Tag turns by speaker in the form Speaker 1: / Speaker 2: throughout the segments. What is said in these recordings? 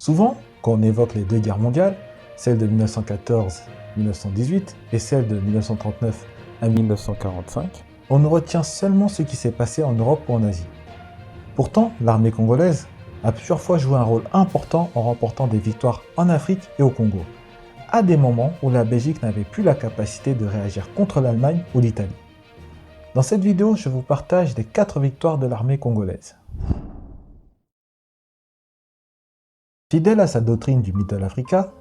Speaker 1: Souvent, quand on évoque les deux guerres mondiales, celle de 1914-1918 et celle de 1939 à 1945, on ne retient seulement ce qui s'est passé en Europe ou en Asie. Pourtant, l'armée congolaise a plusieurs fois joué un rôle important en remportant des victoires en Afrique et au Congo, à des moments où la Belgique n'avait plus la capacité de réagir contre l'Allemagne ou l'Italie. Dans cette vidéo, je vous partage les 4 victoires de l'armée congolaise. Fidèle à sa doctrine du Middle Africa,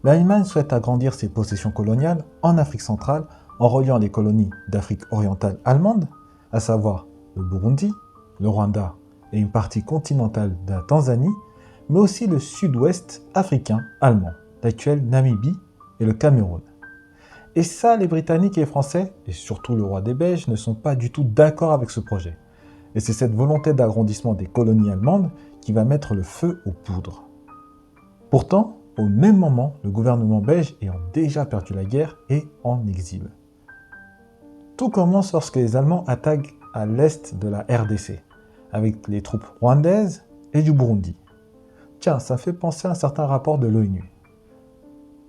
Speaker 1: l'Allemagne souhaite agrandir ses possessions coloniales en Afrique centrale en reliant les colonies d'Afrique orientale allemande, à savoir le Burundi, le Rwanda et une partie continentale de la Tanzanie, mais aussi le sud-ouest africain allemand, l'actuelle Namibie et le Cameroun. Et ça, les Britanniques et les Français, et surtout le roi des Belges, ne sont pas du tout d'accord avec ce projet. Et c'est cette volonté d'agrandissement des colonies allemandes qui va mettre le feu aux poudres. Pourtant, au même moment, le gouvernement belge ayant déjà perdu la guerre est en exil. Tout commence lorsque les Allemands attaquent à l'est de la RDC, avec les troupes rwandaises et du Burundi. Tiens, ça fait penser à un certain rapport de l'ONU.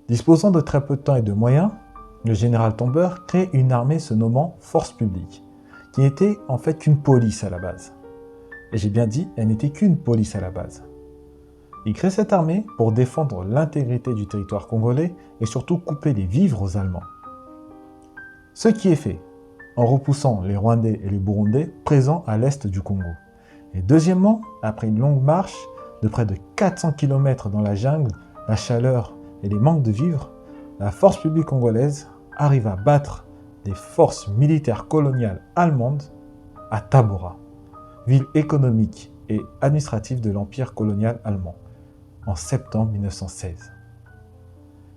Speaker 1: Disposant de très peu de temps et de moyens, le général Tomber crée une armée se nommant Force publique, qui n'était en fait qu'une police à la base. Et j'ai bien dit, elle n'était qu'une police à la base. Il crée cette armée pour défendre l'intégrité du territoire congolais et surtout couper les vivres aux Allemands. Ce qui est fait, en repoussant les Rwandais et les Burundais présents à l'est du Congo. Et deuxièmement, après une longue marche de près de 400 km dans la jungle, la chaleur et les manques de vivres, la force publique congolaise arrive à battre des forces militaires coloniales allemandes à Tabora, ville économique et administrative de l'empire colonial allemand, en septembre 1916.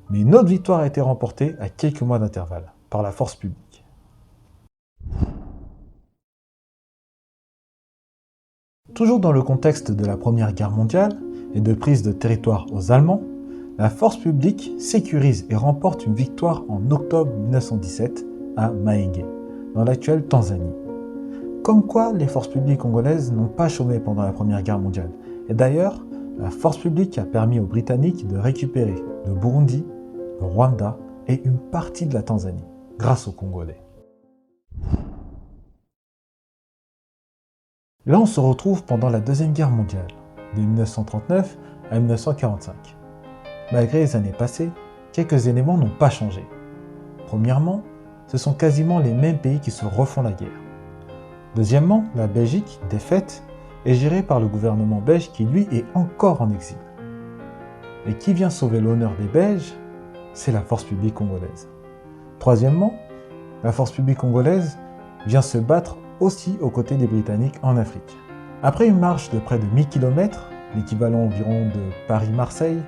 Speaker 1: Mais une autre victoire a été remportée à quelques mois d'intervalle, par la force publique. Toujours dans le contexte de la Première Guerre mondiale et de prise de territoire aux Allemands, la force publique sécurise et remporte une victoire en octobre 1917 à Mahenge, dans l'actuelle Tanzanie. Comme quoi, les forces publiques congolaises n'ont pas chômé pendant la Première Guerre mondiale. Et d'ailleurs, la force publique a permis aux Britanniques de récupérer le Burundi, le Rwanda et une partie de la Tanzanie, grâce aux Congolais. Là, on se retrouve pendant la Deuxième Guerre mondiale, de 1939 à 1945. Malgré les années passées, quelques éléments n'ont pas changé. Premièrement, ce sont quasiment les mêmes pays qui se refont la guerre. Deuxièmement, la Belgique, défaite, est gérée par le gouvernement belge qui, lui, est encore en exil. Et qui vient sauver l'honneur des Belges? C'est la force publique congolaise. Troisièmement, la force publique congolaise vient se battre aussi aux côtés des Britanniques en Afrique. Après une marche de près de 1000 km, l'équivalent environ de Paris-Marseille,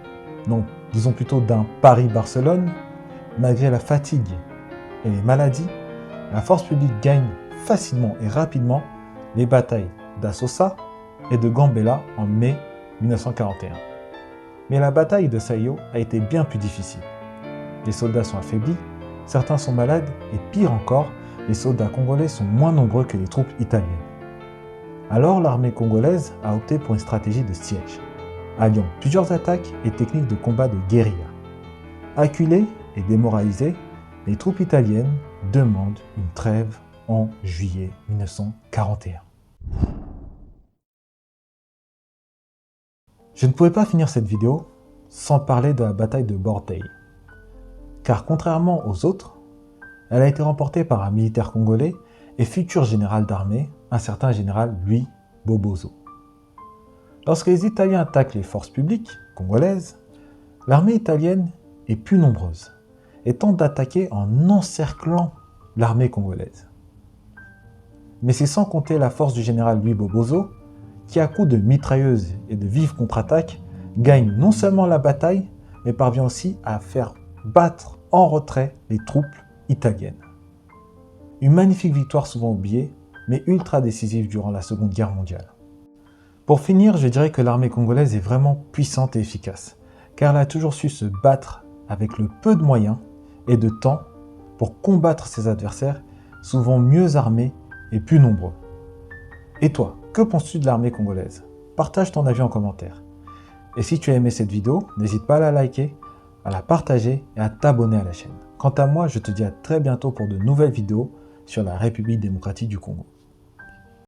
Speaker 1: non, disons plutôt d'un Paris-Barcelone, malgré la fatigue et les maladies, la force publique gagne facilement et rapidement les batailles d'Assosa et de Gambela en mai 1941. Mais la bataille de Sayo a été bien plus difficile. Les soldats sont affaiblis, certains sont malades et pire encore, les soldats congolais sont moins nombreux que les troupes italiennes. Alors l'armée congolaise a opté pour une stratégie de siège, alliant plusieurs attaques et techniques de combat de guérilla. Acculées et démoralisées, les troupes italiennes demandent une trêve en juillet 1941. Je ne pouvais pas finir cette vidéo sans parler de la bataille de Bordeille. Car contrairement aux autres, elle a été remportée par un militaire congolais et futur général d'armée, un certain général Louis Bobozo. Lorsque les Italiens attaquent les forces publiques congolaises, l'armée italienne est plus nombreuse et tente d'attaquer en encerclant l'armée congolaise. Mais c'est sans compter la force du général Louis Bobozo qui, à coups de mitrailleuses et de vives contre-attaques, gagne non seulement la bataille, mais parvient aussi à faire battre en retrait les troupes italiennes. Une magnifique victoire souvent oubliée, mais ultra décisive durant la Seconde Guerre mondiale. Pour finir, je dirais que l'armée congolaise est vraiment puissante et efficace, car elle a toujours su se battre avec le peu de moyens et de temps pour combattre ses adversaires, souvent mieux armés et plus nombreux. Et toi, que penses-tu de l'armée congolaise? Partage ton avis en commentaire. Et si tu as aimé cette vidéo, n'hésite pas à la liker, à la partager et à t'abonner à la chaîne. Quant à moi, je te dis à très bientôt pour de nouvelles vidéos sur la République démocratique du Congo.